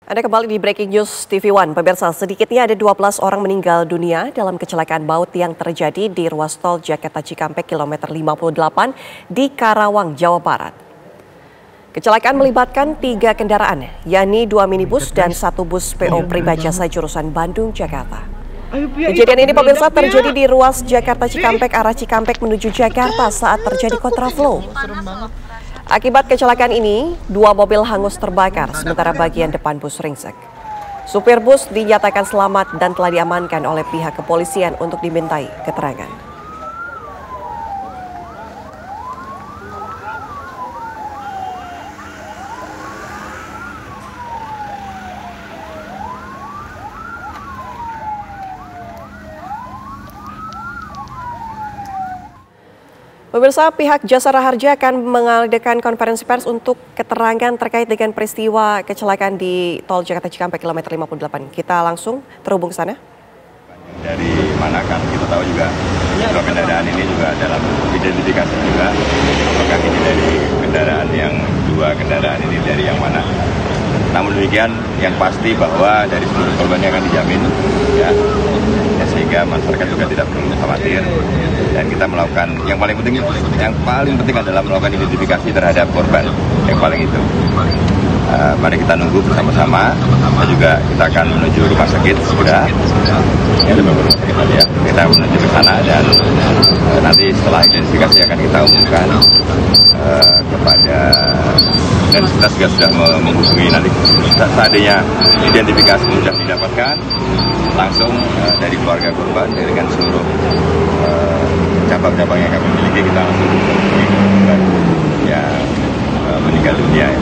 Ada kembali di Breaking News TV One. Pemirsa, sedikitnya ada 12 orang meninggal dunia dalam kecelakaan maut yang terjadi di ruas tol Jakarta Cikampek kilometer 58 di Karawang, Jawa Barat. Kecelakaan melibatkan 3 kendaraan, yakni 2 minibus dan 1 bus PO Prima Jasa jurusan Bandung, Jakarta. Kejadian ini pemirsa terjadi di ruas Jakarta Cikampek arah Cikampek menuju Jakarta saat terjadi kontraflow. Akibat kecelakaan ini, 2 mobil hangus terbakar, sementara bagian depan bus ringsek. Supir bus dinyatakan selamat dan telah diamankan oleh pihak kepolisian untuk dimintai keterangan. Pemirsa, pihak Jasara Harja akan mengadakan konferensi pers untuk keterangan terkait dengan peristiwa kecelakaan di tol Jakarta Cikampek kilometer 58. Kita langsung terhubung ke sana. Dari mana kan kita tahu juga dua kendaraan ini juga dalam identifikasi juga apakah ini dari kendaraan yang dua kendaraan ini dari yang mana. Namun demikian yang pasti bahwa dari seluruh korbannya akan dijamin ya sehingga masyarakat juga tidak perlu khawatir dan kita melakukan yang paling penting adalah melakukan identifikasi terhadap korban yang paling itu. Mari kita nunggu bersama-sama dan juga kita akan menuju rumah sakit segera. Ada beberapa sakit ya. Kita menuju ke sana dan nanti setelah identifikasi akan kita umumkan kepada dan kita juga sudah menghubungi nanti seandainya identifikasi sudah didapatkan langsung dari keluarga korban dengan seluruh cabang-cabang yang kami miliki kita langsung menghubungi korban yang meninggal dunia ya.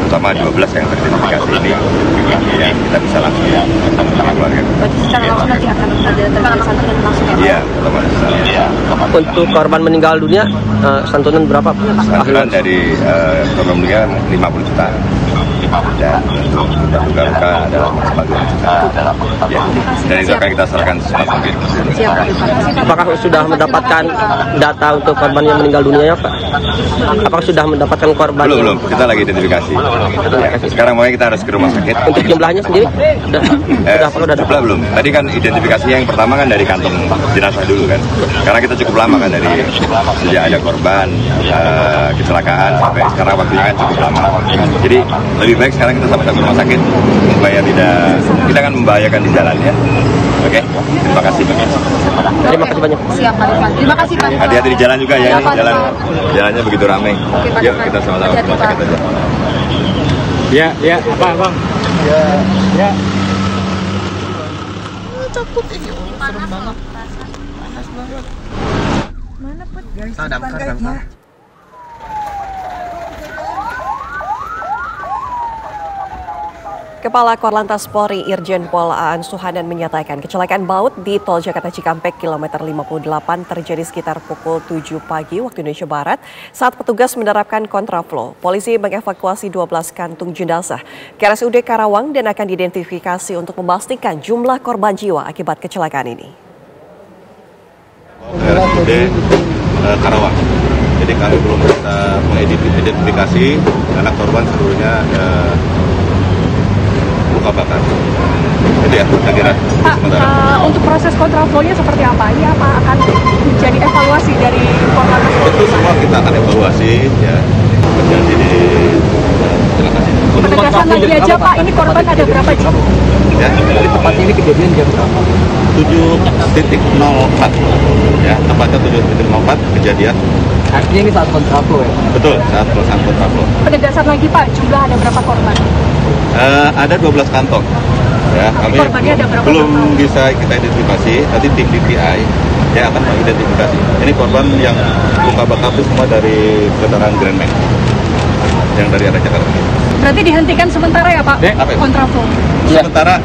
Terutama 12 yang teridentifikasi ini ya kita bisa langsung bersama keluarga. Berarti secara langsung nanti akan ada terjadi santunan langsung ya? Iya, otomatis. Untuk korban meninggal dunia, santunan berapa? Santunan dari korban meninggal 50 juta. Dan untuk luka-luka adalah maksimal 2 juta. Ya. Dan itu akan kita serahkan secepat mungkin. Apakah sudah mendapatkan data untuk korban yang meninggal dunia, Pak? Apakah sudah mendapatkan korban? Belum. Kita lagi identifikasi. Ya. Sekarang makanya kita harus ke rumah sakit. Untuk jumlahnya sendiri? Sudah jumlah belum. Tadi kan identifikasi yang pertama kan dari kantong jenazah dulu kan. Karena kita cukup lama kan dari sejak ada korban kecelakaan sampai sekarang waktunya kan cukup lama. Jadi lebih baik sekarang kita sama-sama ke rumah sakit supaya kita kan membahayakan di jalan ya. Oke, terima kasih banyak. Terima kasih banyak. Siap, Pak Irfan. Terima kasih, Pak. Hati-hati di jalan juga ya. Jalannya begitu ramai. Yuk kita sama-sama ke rumah sakit aja. Ya, apa bang? Ya. Takut ini, serem banget. Panas banget. Mana Put? Damkar. Kepala Korlantas Polri Irjen Pol Aan Suhanan menyatakan kecelakaan maut di tol Jakarta Cikampek kilometer 58 terjadi sekitar pukul 7 pagi waktu Indonesia Barat saat petugas menerapkan kontraflow. Polisi mengevakuasi 12 kantung jenazah ke RSUD Karawang dan akan diidentifikasi untuk memastikan jumlah korban jiwa akibat kecelakaan ini. RSUD Karawang. Jadi kami belum bisa mengidentifikasi karena korban seluruhnya luka bakar. Itu ya, saya kira. Pak, untuk proses kontraflow-nya seperti apa? Ini apa akan menjadi evaluasi dari Korlantas? Itu semua kita akan evaluasi ya. Terjadi di Penegasan lagi aja Pak, ini korban ada berapa jiwa? Ya, Di tempat ini kejadian jam berapa? 7.04 ya, tepatnya 7.04 kejadian. Artinya ini saat kontraflow ya? Betul, saat pelaksanaan kontraflow. Penegasan lagi Pak, jumlah ada berapa korban? Ada 12 kantong. Ya, kami korbannya ada berapa belum total? bisa kita identifikasi. Nanti tim DPI yang akan mengidentifikasi. Ini korban yang luka bakar itu semua dari kendaraan Grand Max yang dari arah Jakarta. Berarti dihentikan sementara ya Pak? Apa itu? Kontraflow. Sementara.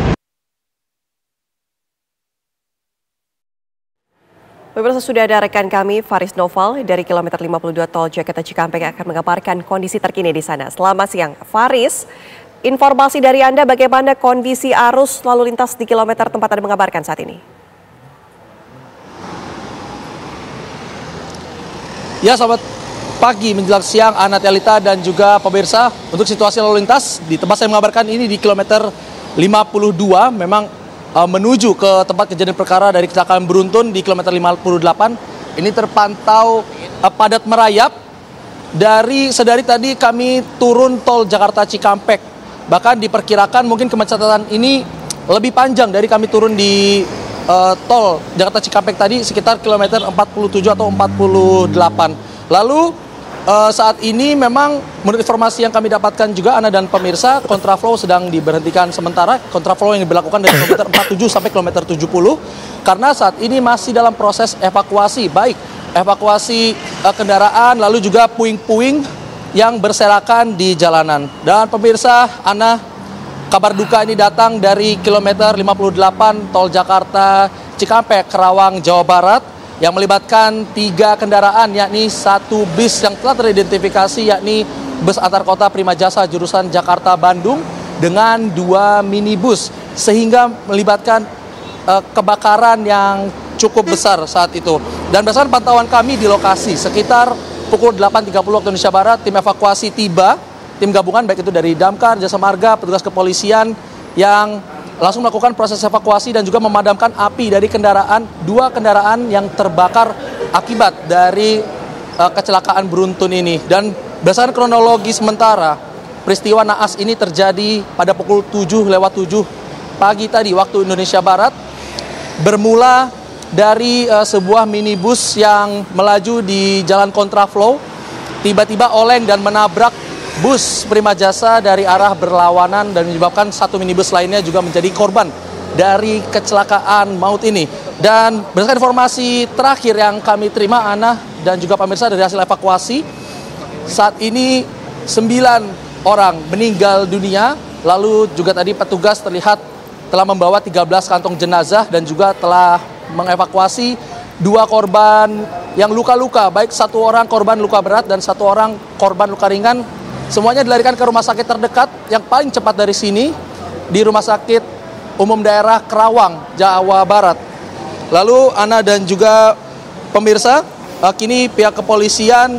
Pemirsa, sudah ada rekan kami Faris Noval dari kilometer 52 tol Jakarta Cikampek yang akan mengabarkan kondisi terkini di sana. Selamat siang, Faris. Informasi dari Anda bagaimana kondisi arus lalu lintas di kilometer tempat Anda mengabarkan saat ini? Ya, sobat pagi menjelang siang, Ana Telita dan juga pemirsa, untuk situasi lalu lintas di tempat saya mengabarkan ini di kilometer 52 memang menuju ke tempat kejadian perkara dari kecelakaan beruntun di kilometer 58. Ini terpantau padat merayap sedari tadi kami turun tol Jakarta Cikampek. Bahkan diperkirakan mungkin kemacetan ini lebih panjang dari kami turun di tol Jakarta Cikampek tadi sekitar kilometer 47 atau 48. Lalu saat ini memang menurut informasi yang kami dapatkan juga Ana dan pemirsa, kontraflow sedang diberhentikan sementara, kontraflow yang diberlakukan dari kilometer 47 sampai kilometer 70 karena saat ini masih dalam proses evakuasi, baik evakuasi kendaraan lalu juga puing-puing yang berserakan di jalanan. Dan pemirsa, Ana, kabar duka ini datang dari kilometer 58 tol Jakarta Cikampek, Karawang, Jawa Barat, yang melibatkan 3 kendaraan, yakni 1 bis yang telah teridentifikasi, yakni bus antar kota Prima Jasa jurusan Jakarta-Bandung dengan 2 minibus, sehingga melibatkan kebakaran yang cukup besar saat itu. Dan berdasarkan pantauan kami di lokasi, sekitar pukul 8.30 waktu Indonesia Barat, tim evakuasi tiba, tim gabungan baik itu dari Damkar, Jasa Marga, petugas kepolisian yang langsung melakukan proses evakuasi dan juga memadamkan api dari 2 kendaraan yang terbakar akibat dari kecelakaan beruntun ini. Dan berdasarkan kronologi sementara, peristiwa naas ini terjadi pada pukul 7:07 pagi tadi waktu Indonesia Barat, bermula dari sebuah minibus yang melaju di jalan kontraflow, tiba-tiba oleng dan menabrak bus Prima Jasa dari arah berlawanan dan menyebabkan 1 minibus lainnya juga menjadi korban dari kecelakaan maut ini. Dan berdasarkan informasi terakhir yang kami terima, Ana dan juga pemirsa, dari hasil evakuasi, saat ini 9 orang meninggal dunia, lalu juga tadi petugas terlihat telah membawa 13 kantong jenazah dan juga telah mengevakuasi 2 korban yang luka-luka, baik 1 orang korban luka berat dan 1 orang korban luka ringan. Semuanya dilarikan ke rumah sakit terdekat yang paling cepat dari sini, di Rumah Sakit Umum Daerah Karawang, Jawa Barat. Lalu Ana dan juga pemirsa, kini pihak kepolisian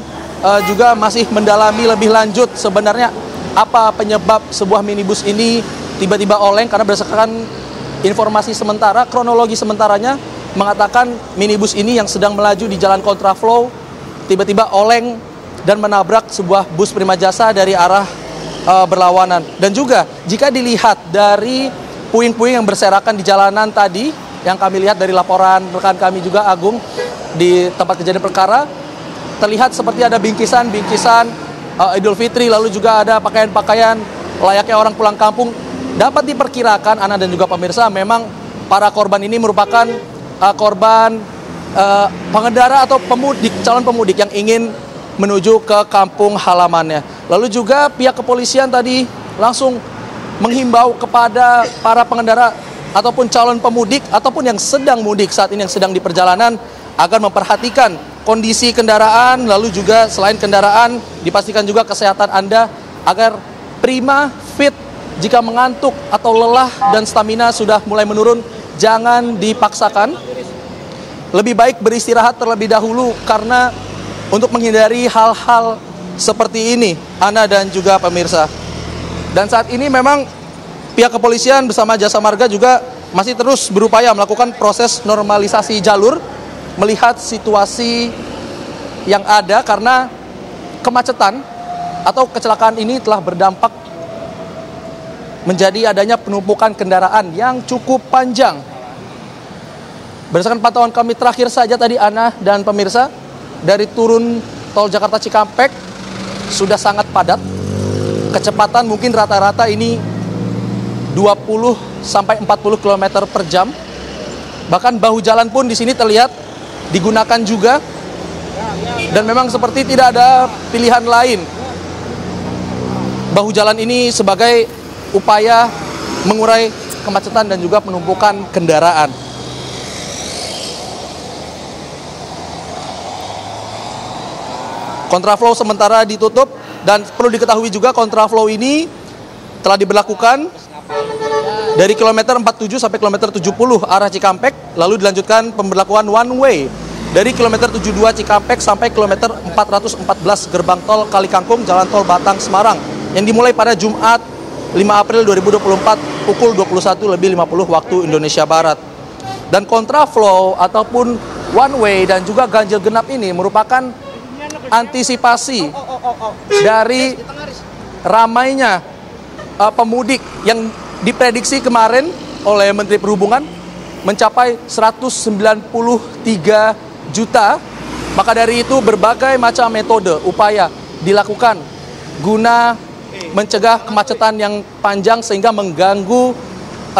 juga masih mendalami lebih lanjut sebenarnya apa penyebab sebuah minibus ini tiba-tiba oleng, karena berdasarkan informasi sementara, kronologi sementaranya mengatakan minibus ini yang sedang melaju di jalan kontraflow tiba-tiba oleng dan menabrak sebuah bus Prima Jasa dari arah berlawanan. Dan juga jika dilihat dari puing-puing yang berserakan di jalanan tadi, yang kami lihat dari laporan rekan kami juga Agung di tempat kejadian perkara, terlihat seperti ada bingkisan-bingkisan Idul Fitri, lalu juga ada pakaian-pakaian layaknya orang pulang kampung. Dapat diperkirakan, Ana dan juga pemirsa, memang para korban ini merupakan korban pengendara atau calon pemudik yang ingin menuju ke kampung halamannya. Lalu juga pihak kepolisian tadi langsung menghimbau kepada para pengendara ataupun calon pemudik ataupun yang sedang mudik saat ini, yang sedang di perjalanan, agar memperhatikan kondisi kendaraan, lalu juga selain kendaraan dipastikan juga kesehatan Anda agar prima, fit. Jika mengantuk atau lelah dan stamina sudah mulai menurun, jangan dipaksakan. Lebih baik beristirahat terlebih dahulu, karena untuk menghindari hal-hal seperti ini, Ana dan juga pemirsa. Dan saat ini memang pihak kepolisian bersama Jasa Marga juga masih terus berupaya melakukan proses normalisasi jalur, melihat situasi yang ada, karena kemacetan atau kecelakaan ini telah berdampak menjadi adanya penumpukan kendaraan yang cukup panjang. Berdasarkan pantauan kami terakhir saja tadi, Ana dan pemirsa, dari turun tol Jakarta Cikampek sudah sangat padat. Kecepatan mungkin rata-rata ini 20 sampai 40 km per jam. Bahkan bahu jalan pun di sini terlihat digunakan juga. Dan memang seperti tidak ada pilihan lain. Bahu jalan ini sebagai upaya mengurai kemacetan dan juga penumpukan kendaraan. Kontraflow sementara ditutup, dan perlu diketahui juga kontraflow ini telah diberlakukan dari kilometer 47 sampai kilometer 70 arah Cikampek, lalu dilanjutkan pemberlakuan one way dari kilometer 72 Cikampek sampai kilometer 414 gerbang tol Kalikangkung, jalan tol Batang Semarang, yang dimulai pada Jumat 5 April 2024 pukul 21.50 waktu Indonesia Barat. Dan kontraflow ataupun one way dan juga ganjil genap ini merupakan antisipasi dari ramainya pemudik yang diprediksi kemarin oleh Menteri Perhubungan mencapai 193 juta. Maka dari itu berbagai macam metode upaya dilakukan guna mencegah kemacetan yang panjang sehingga mengganggu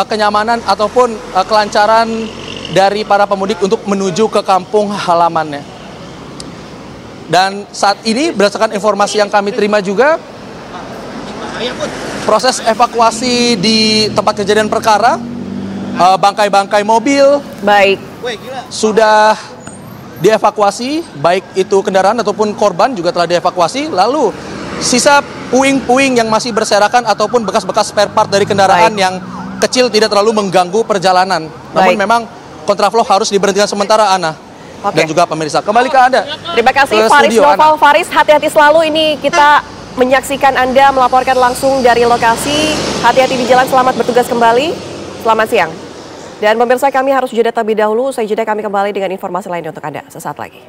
kenyamanan ataupun kelancaran dari para pemudik untuk menuju ke kampung halamannya. Dan saat ini berdasarkan informasi yang kami terima juga, proses evakuasi di tempat kejadian perkara, bangkai-bangkai mobil sudah dievakuasi, baik itu kendaraan ataupun korban juga telah dievakuasi. Lalu sisa puing-puing yang masih berserakan ataupun bekas-bekas spare part dari kendaraan yang kecil tidak terlalu mengganggu perjalanan. Namun memang kontraflow harus diberhentikan sementara, Ana. Dan juga pemirsa. Kembali ke Anda. Terima kasih Faris Noval. Faris, hati-hati selalu, ini kita menyaksikan Anda melaporkan langsung dari lokasi. Hati-hati di jalan, selamat bertugas kembali. Selamat siang. Dan pemirsa, kami harus jeda terlebih dahulu. Usai jeda kami kembali dengan informasi lainnya untuk Anda sesaat lagi.